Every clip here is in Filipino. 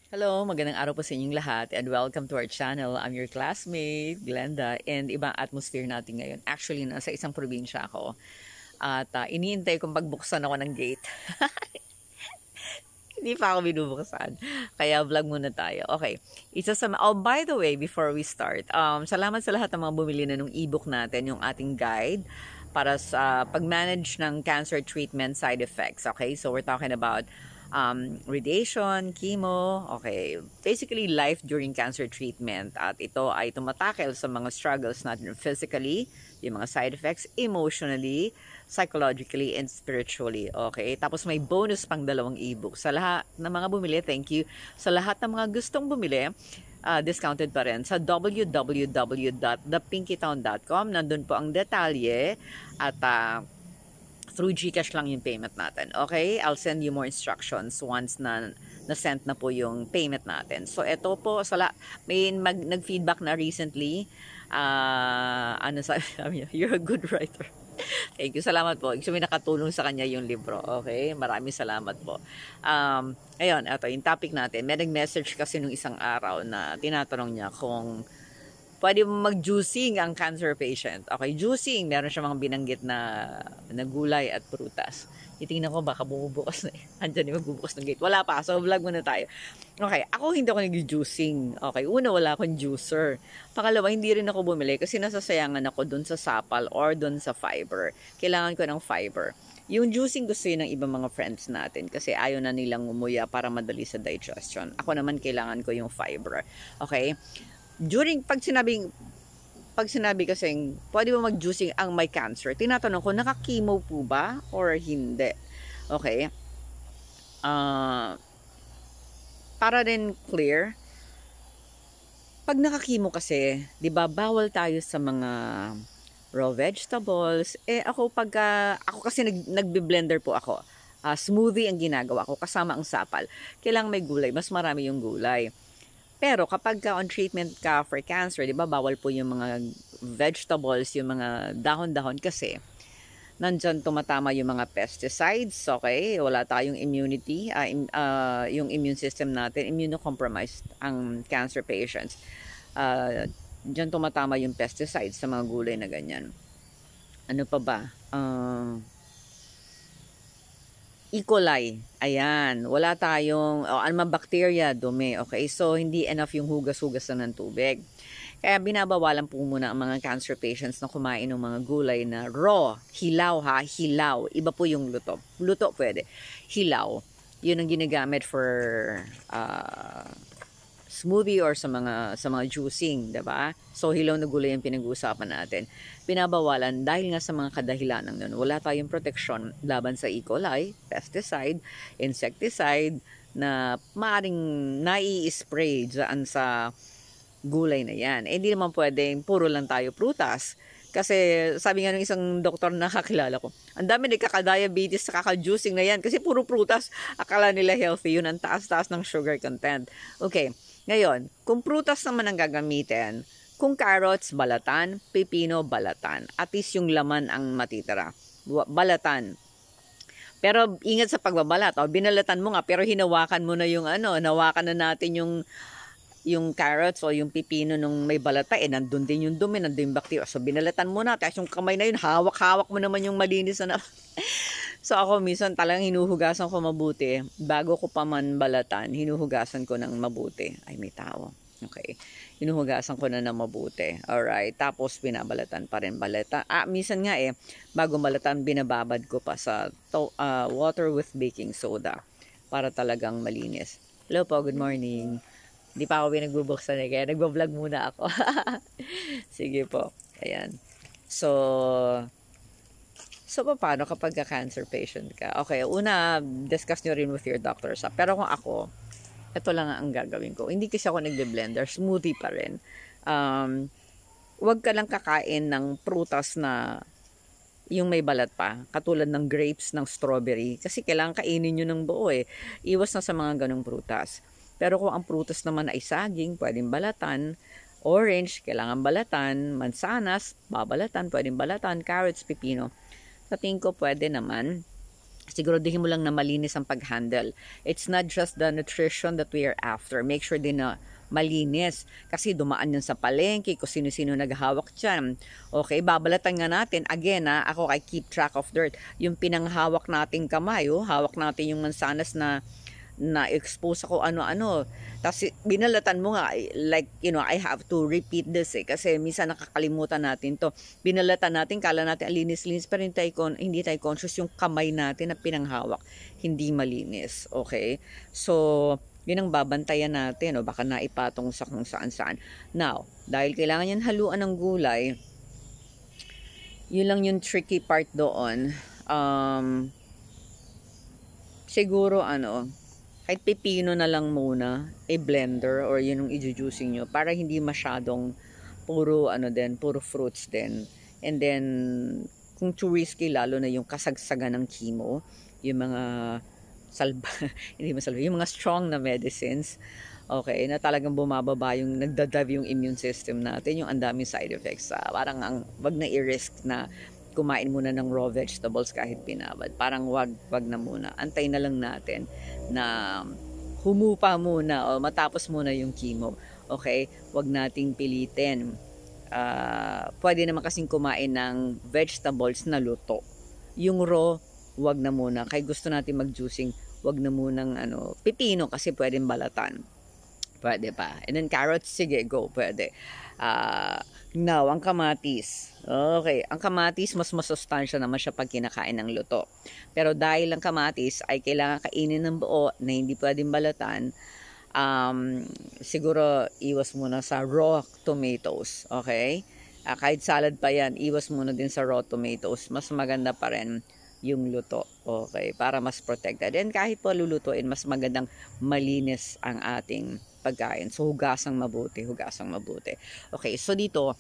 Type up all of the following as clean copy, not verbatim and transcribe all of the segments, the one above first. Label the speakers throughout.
Speaker 1: Hello, magandang araw po sa inyong lahat and welcome to our channel. I'm your classmate, Glenda, and ibang atmosphere natin ngayon. Actually, nasa isang probinsya ako at iniintay kong pagbuksan ako ng gate. Hindi pa ako binubuksan. Kaya vlog muna tayo. Okay. By the way, before we start, salamat sa lahat ng mga bumili na ng ebook natin, yung ating guide para sa pag-manage ng cancer treatment side effects. Okay? So, we're talking about radiation, chemo, okay. Basically, life during cancer treatment. At ito ay tumatakel sa mga struggles natin physically, yung mga side effects, emotionally, psychologically, and spiritually. Okay? Tapos may bonus pang 2 ebook. Sa lahat ng mga bumili, thank you. Sa lahat ng mga gustong bumili, discounted pa rin sa www.thepinkytown.com. Nandun po ang detalye at through GCash lang yung payment natin. Okay? I'll send you more instructions once na-send na po yung payment natin. So, ito po, may nag-feedback na recently. Ano sabi niya? You're a good writer. Thank you. Salamat po. So, may nakatulong sa kanya yung libro. Okay? Maraming salamat po. Ayun, ito, yung topic natin. May nag-message kasi nung isang araw na tinatanong niya kung pwede mag-juicing ang cancer patient. Okay, juicing, meron siya mga binanggit na gulay at prutas. Titingnan ko, baka bumubukas na eh. Andyan yung magbubukas ng gate. Wala pa, so vlog muna tayo. Okay, ako hindi ako nag-juicing. Okay, una, wala akong juicer. Pangalawa, hindi rin ako bumili kasi nasasayangan ako dun sa sapal or dun sa fiber. Kailangan ko ng fiber. Yung juicing gusto yun ng ibang mga friends natin kasi ayaw na nilang umuya para madali sa digestion. Ako naman kailangan ko yung fiber. Okay? Pag sinabi kasing pwede ba mag-juicing ang may cancer, tinatanong ko, naka-chemo po ba or hindi? Okay? Para din clear, pag naka-chemo kasi, di ba, bawal tayo sa mga raw vegetables. Ako kasi nagbe-blender po ako. Smoothie ang ginagawa ko kasama ang sapal. Kailangan may gulay, mas marami yung gulay. Pero kapag on treatment ka for cancer, di ba, bawal po yung mga vegetables, yung mga dahon-dahon kasi nandyan tumatama yung mga pesticides, okay? Wala tayong immunity, yung immune system natin, immunocompromised ang cancer patients. Dyan tumatama yung pesticides sa mga gulay na ganyan. Ano pa ba? E. coli. Ayan. Wala tayong, anumang bacteria, dumi. Okay? So, hindi enough yung hugas-hugas na ng tubig. Kaya binabawalan po muna ang mga cancer patients na kumain ng mga gulay na raw. Hilaw ha, hilaw. Iba po yung luto. Luto pwede. Hilaw. Yun ang ginagamit for smoothie or sa mga juicing, 'di ba? So hilaw na gulay ang pinag-uusapan natin. Pinabawalan dahil nga sa mga kadahilanan nun. Wala tayong protection laban sa E. coli, pesticide, insecticide na maaring nai-spray dyan sa gulay na yan. Hindi naman pwedeng puro lang tayo prutas. Kasi sabi nga ng isang doktor na kakilala ko, ang dami nagkaka-diabetes sa kaka-juicing na yan kasi puro prutas. Akala nila healthy, yun ang taas-taas ng sugar content. Okay, ngayon, kung prutas naman ang gagamitin, kung carrots, balatan, pepino, balatan. At least yung laman ang matitira. Balatan. Pero ingat sa pagbabalat. Binalatan mo nga, pero hinawakan mo na yung nawakan na natin yung carrots o yung pipino nung may balata, nandun din yung dumi, nandun yung bacteria. So, binalatan mo na, tapos yung kamay na yun, hawak-hawak mo naman yung malinis na. So, ako minsan talagang hinuhugasan ko mabuti. Bago ko pa man balatan, hinuhugasan ko ng mabuti. Ay, may tao. Okay. Hinuhugasan ko na ng mabuti. Alright. Tapos, binabalatan pa rin balata. Minsan nga bago balatan, binababad ko pa sa water with baking soda para talagang malinis. Hello po, good morning. Hindi pa ako pinagbubuksan kaya nagbablog muna ako. Sige po. Ayan. So, paano kapag cancer patient ka? Okay, una, discuss nyo rin with your doctor. Pero kung ako, ito lang ang gagawin ko. Hindi kasi ako nagbe-blender, smoothie pa rin. Huwag ka lang kakain ng prutas na yung may balat pa. Katulad ng grapes, ng strawberry. Kasi kailangan kainin nyo ng buo Iwas na sa mga ganong prutas. Pero kung ang prutas naman ay saging, pwedeng balatan. Orange, kailangan balatan. Mansanas, babalatan, pwedeng balatan. Carrots, pipino. Sa tingin ko pwede naman siguraduhin mo lang na malinis ang pag-handle. It's not just the nutrition that we are after. Make sure din na malinis. Kasi dumaan yun sa palengke, kung sino-sino naghahawak dyan. Okay, babalatan nga natin. Again, ako I keep track of dirt. Yung pinanghawak nating kamay, hawak natin yung mansanas na expose ako ano-ano. Tapos binalatan mo nga, like, I have to repeat this kasi minsan nakakalimutan natin to. Binalatan natin, kala natin linis-linis, pero hindi tayo conscious yung kamay natin na pinanghawak. Hindi malinis, okay? So, yun ang babantayan natin, baka naipatong sa kung saan-saan. Now, dahil kailangan yan haluan ng gulay, yun lang yung tricky part doon. Siguro kahit pipino na lang muna, blender or yun yung i-juicing nyo para hindi masyadong puro puro fruits din. And then kung too risky, lalo na yung kasagsagan ng chemo, yung mga yung mga strong na medicines, okay, na talagang bumababa yung nagdadrive yung immune system natin, yung andaming side effects. Parang wag na i-risk na kumain muna ng raw vegetables kahit pinabad. Parang wag na muna. Antay na lang natin na humupa muna o matapos muna yung chemo. Okay? Wag nating pilitin. Pwede naman kasing kumain ng vegetables na luto. Yung raw, wag na muna. Kaya gusto natin mag-juicing, wag na munang pipino kasi pwedeng balatan. Pwede pa. And then carrots, sige, go, pwede. Now, ang kamatis. Okay, ang kamatis mas masustansya naman siya pag kinakain ng luto. Pero dahil ang kamatis ay kailangan kainin ng buo na hindi pwedeng balatan, siguro iwas muna sa raw tomatoes. Okay? Kahit salad pa yan, iwas muna din sa raw tomatoes. Mas maganda pa rin yung luto. Okay? Para mas protected. And kahit po lulutuin, mas magandang malinis ang ating pagkain. So, hugasang mabuti. Okay, so dito,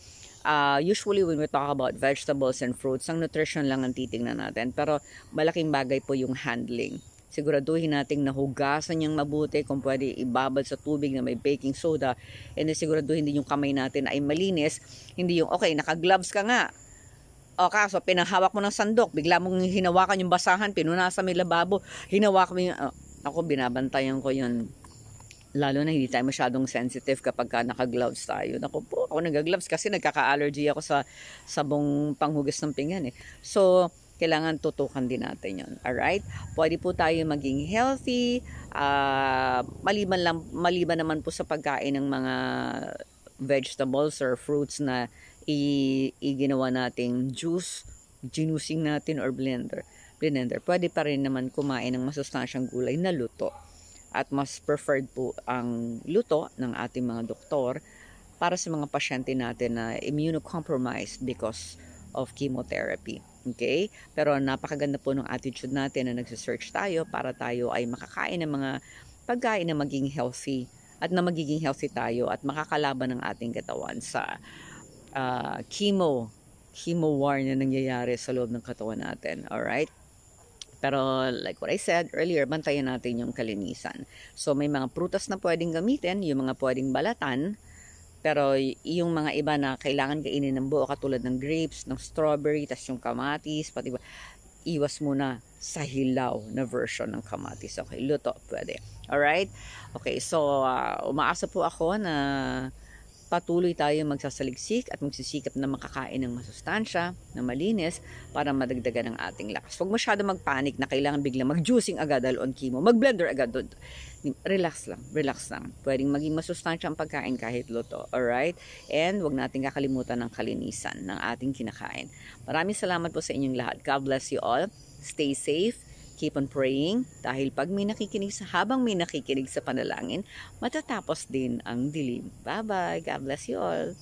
Speaker 1: usually when we talk about vegetables and fruits, ang nutrition lang ang titingnan natin. Pero malaking bagay po yung handling. Siguraduhin nating nahugasan niyang mabuti, kung pwede ibabad sa tubig na may baking soda. And then siguraduhin din yung kamay natin ay malinis. Hindi yung, okay, naka-gloves ka nga. O kaso, pinahawak mo ng sandok, bigla mong hinawakan yung basahan, pinunasan mo yung lababo, hinawakan mo yung, ako binabantayan ko yun. Lalo na hindi tayo masyadong sensitive kapag naka-gloves tayo. Naku po, ako nag-gloves kasi nagkaka-allergy ako sa sabong panghugas ng pinggan So, kailangan tutukan din natin yun. Alright? Pwede po tayo maging healthy. Maliban naman po sa pagkain ng mga vegetables or fruits na ginawa nating juicing natin or blender. Pwede pa rin naman kumain ng masustansyang gulay na luto. At mas preferred po ang luto ng ating mga doktor para sa mga pasyente natin na immunocompromised because of chemotherapy. Okay? Pero napakaganda po ng attitude natin na nagsisearch tayo para tayo ay makakain ng mga pagkain na maging healthy at na magiging healthy tayo at makakalaban ng ating katawan sa chemo war na nangyayari sa loob ng katawan natin. Alright? Pero like what I said earlier, bantayan natin yung kalinisan. So may mga prutas na pwedeng gamitin, yung mga pwedeng balatan, pero yung mga iba na kailangan kainin ng buo katulad ng grapes, ng strawberry, tas yung kamatis, pati ba, iwas muna sa hilaw na version ng kamatis. Okay, luto pwede. Alright? Okay, so umaasa po ako na patuloy tayo magsasaliksik at magsisikap na makakain ng masustansya, na malinis, para madagdagan ang ating lakas. Huwag masyado magpanik na kailangan biglang mag-juicing agad dahil on chemo. Mag-blender agad doon. Relax lang. Pwedeng maging masustansya ang pagkain kahit luto. Alright? And huwag natin kakalimutan ng kalinisan ng ating kinakain. Maraming salamat po sa inyong lahat. God bless you all. Stay safe. Keep on praying dahil habang may nakikinig sa panalangin, matatapos din ang dilim. Bye-bye. God bless you all.